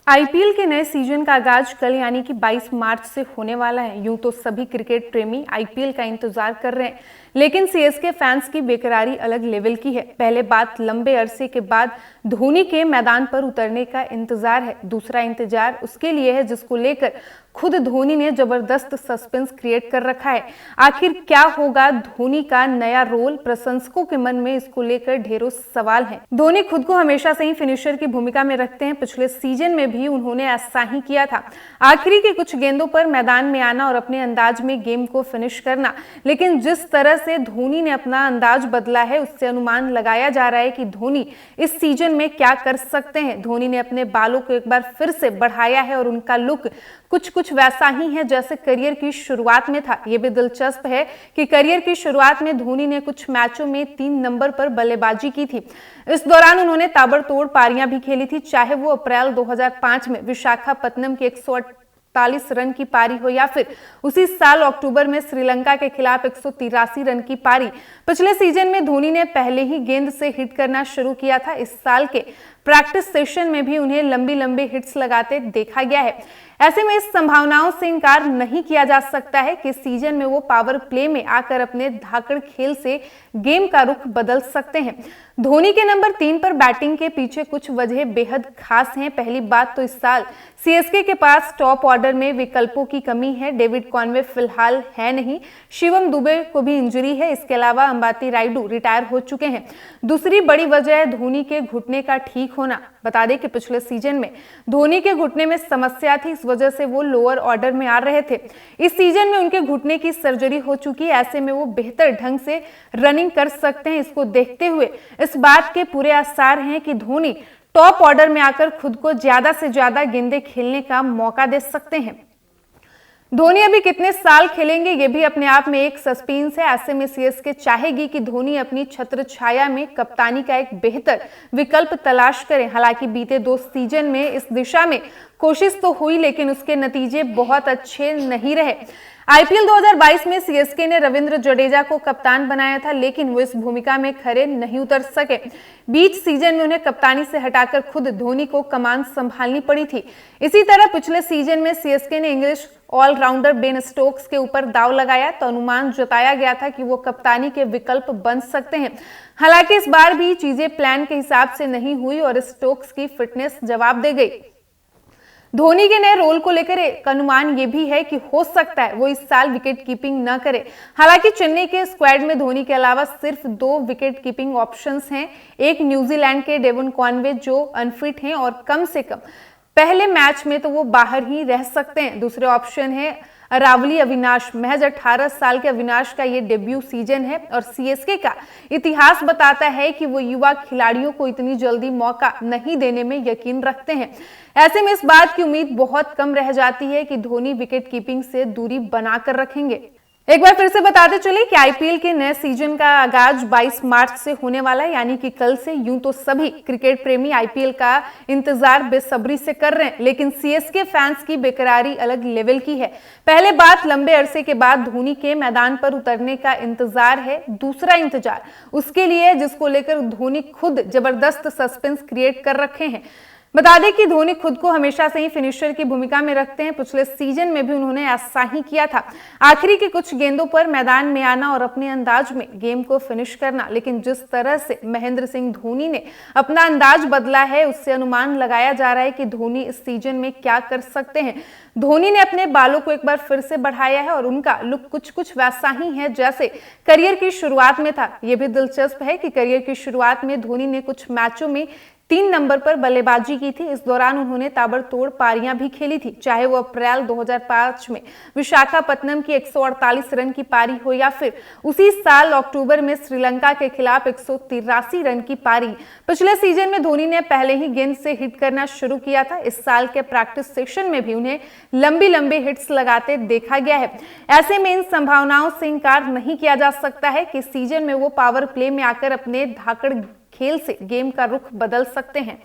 IPL के नए season का आगाज कल यानी कि 22 मार्च से होने वाला है। यूं तो सभी क्रिकेट प्रेमी आईपीएल का इंतजार कर रहे हैं, लेकिन सीएसके फैंस की बेकरारी अलग लेवल की है। पहले बात लंबे अरसे के बाद धोनी के मैदान पर उतरने का इंतजार है। दूसरा इंतजार उसके लिए है जिसको लेकर खुद धोनी ने जबरदस्त सस्पेंस क्रिएट कर रखा है। आखिर क्या होगा धोनी का नया रोल? प्रशंसकों के मन में इसको लेकर ढेरों सवाल हैं। धोनी खुद को हमेशा से ही फिनिशर की भूमिका में रखते हैं। पिछले सीजन में भी उन्होंने ऐसा ही किया था, आखिरी के कुछ गेंदों पर मैदान में आना और अपने अंदाज में गेम को फिनिश करना। लेकिन जिस तरह से धोनी ने अपना अंदाज बदला है, उससे अनुमान लगाया जा रहा है कि धोनी इस सीजन में क्या कर सकते हैं। धोनी ने अपने बालों को एक बार फिर से बढ़ाया है और उनका लुक कुछ वैसा ही है जैसे करियर की शुरुआत में था। यह भी दिलचस्प है कि करियर की शुरुआत में धोनी ने कुछ मैचों में 3 नंबर पर बल्लेबाजी की थी। इस दौरान उन्होंने ताबड़तोड़ पारियां भी खेली थी, चाहे वो अप्रैल 2005 में विशाखापत्तनम की 148 रन की पारी हो या फिर उसी साल अक्टूबर में श्रीलंका के खिलाफ 183 रन की पारी। पिछले सीजन में धोनी ने पहले ही गेंद से हिट करना शुरू किया था। इस साल के प्रैक्टिस सेशन में भी उन्हें लंबी हिट्स लगाते देखा गया है। ऐसे में इस संभावनाओं से इनकार नहीं किया जा सकता है कि सीजन में वो पावर प्ले में आकर अपने धाकड़ खेल से गेम का रुख बदल सकते हैं। धोनी के नंबर 3 पर बैटिंग के पीछे कुछ वजह बेहद खास हैं। पहली बात तो इस साल सीएसके के पास टॉप ऑर्डर में विकल्पों की कमी है। डेविड कॉनवे फिलहाल है नहीं, शिवम दुबे को भी इंजरी है। इसके अलावा अंबाती रायडू रिटायर हो चुके हैं। दूसरी बड़ी वजह है धोनी के घुटने का ठीक होना। बता दें कि पिछले सीजन में धोनी के घुटने में समस्या थी, इस वजह से वो लोअर ऑर्डर में आ रहे थे। इस सीजन में उनके घुटने की सर्जरी हो चुकी है, ऐसे में वो बेहतर ढंग से रनिंग कर सकते हैं। इसको देखते हुए इस बात के पूरे आसार हैं कि धोनी टॉप ऑर्डर में आकर खुद को ज्यादा से ज्यादा गेंदें खेलने का मौका दे सकते हैं। धोनी अभी कितने साल खेलेंगे ये भी अपने आप में एक सस्पेंस है। ऐसे में सीएसके चाहेगी कि धोनी अपनी छत्र छाया में कप्तानी का एक बेहतर विकल्प तलाश करें। हालांकि बीते 2 सीजन में इस दिशा में कोशिश तो हुई, लेकिन उसके नतीजे बहुत अच्छे नहीं रहे। आईपीएल 2022 में सीएसके ने रविंद्र जडेजा को कप्तान बनाया था, लेकिन वो इस भूमिका में खरे नहीं उतर सके। बीच सीजन में उन्हें कप्तानी से हटाकर खुद धोनी को कमान संभालनी पड़ी थी। इसी तरह पिछले सीजन में सीएसके ने इंग्लिश ऑलराउंडर बेन स्टोक्स के ऊपर दांव लगाया तो अनुमान जताया गया था कि वो कप्तानी के विकल्प बन सकते हैं। हालांकि इस बार भी चीजें प्लान के हिसाब से नहीं हुई और स्टोक्स की फिटनेस जवाब दे गई। धोनी के नए रोल को लेकर एक अनुमान यह भी है कि हो सकता है वो इस साल विकेट कीपिंग न करे। हालांकि चेन्नई के स्क्वाड में धोनी के अलावा सिर्फ 2 विकेट कीपिंग ऑप्शंस हैं। एक न्यूजीलैंड के डेवन कॉनवे जो अनफिट हैं और कम से कम पहले मैच में तो वो बाहर ही रह सकते हैं। दूसरे ऑप्शन है अरावली अविनाश। महज 18 साल के अविनाश का ये डेब्यू सीजन है और सीएसके का इतिहास बताता है कि वो युवा खिलाड़ियों को इतनी जल्दी मौका नहीं देने में यकीन रखते हैं। ऐसे में इस बात की उम्मीद बहुत कम रह जाती है कि धोनी विकेट कीपिंग से दूरी बनाकर रखेंगे। एक बार फिर से बताते चले कि आईपीएल के नए सीजन का आगाज 22 मार्च से होने वाला है, यानी कि कल से। यूं तो सभी क्रिकेट प्रेमी आईपीएल का इंतजार बेसब्री से कर रहे हैं, लेकिन सीएसके फैंस की बेकरारी अलग लेवल की है। पहले बात लंबे अरसे के बाद धोनी के मैदान पर उतरने का इंतजार है। दूसरा इंतजार उसके लिए जिसको लेकर धोनी खुद जबरदस्त सस्पेंस क्रिएट कर रखे हैं। बता दें कि धोनी खुद को हमेशा से ही फिनिशर की भूमिका में रखते हैं। पिछले सीजन में भी उन्होंने ऐसा ही किया था, आखिरी के कुछ गेंदों पर मैदान में आना और अपने अंदाज में गेम को फिनिश करना। लेकिन जिस तरह से महेंद्र सिंह धोनी ने अपना अंदाज बदला है, उससे अनुमान लगाया जा रहा है कि धोनी इस सीजन में क्या कर सकते हैं। धोनी ने अपने बालों को एक बार फिर से बढ़ाया है और उनका लुक कुछ वैसा ही है जैसे करियर की शुरुआत में था। यह भी दिलचस्प है कि करियर की शुरुआत में धोनी ने कुछ मैचों में 3 नंबर पर बल्लेबाजी की थी। इस दौरान उन्होंने ताबड़तोड़ पारियां भी खेली थी, चाहे वो अप्रैल 2005 में विशाखापत्तनम की 148 रन की पारी हो या फिर उसी साल अक्टूबर में श्रीलंका के खिलाफ 183 रन की पारी। पिछले सीजन में धोनी ने पहले ही गेंद से हिट करना शुरू किया था। इस साल के प्रैक्टिस सेशन में भी उन्हें लंबी हिट्स लगाते देखा गया है। ऐसे में इन संभावनाओं से इनकार नहीं किया जा सकता है कि सीजन में वो पावर प्ले में आकर अपने धाकड़ खेल से गेम का रुख बदल सकते हैं।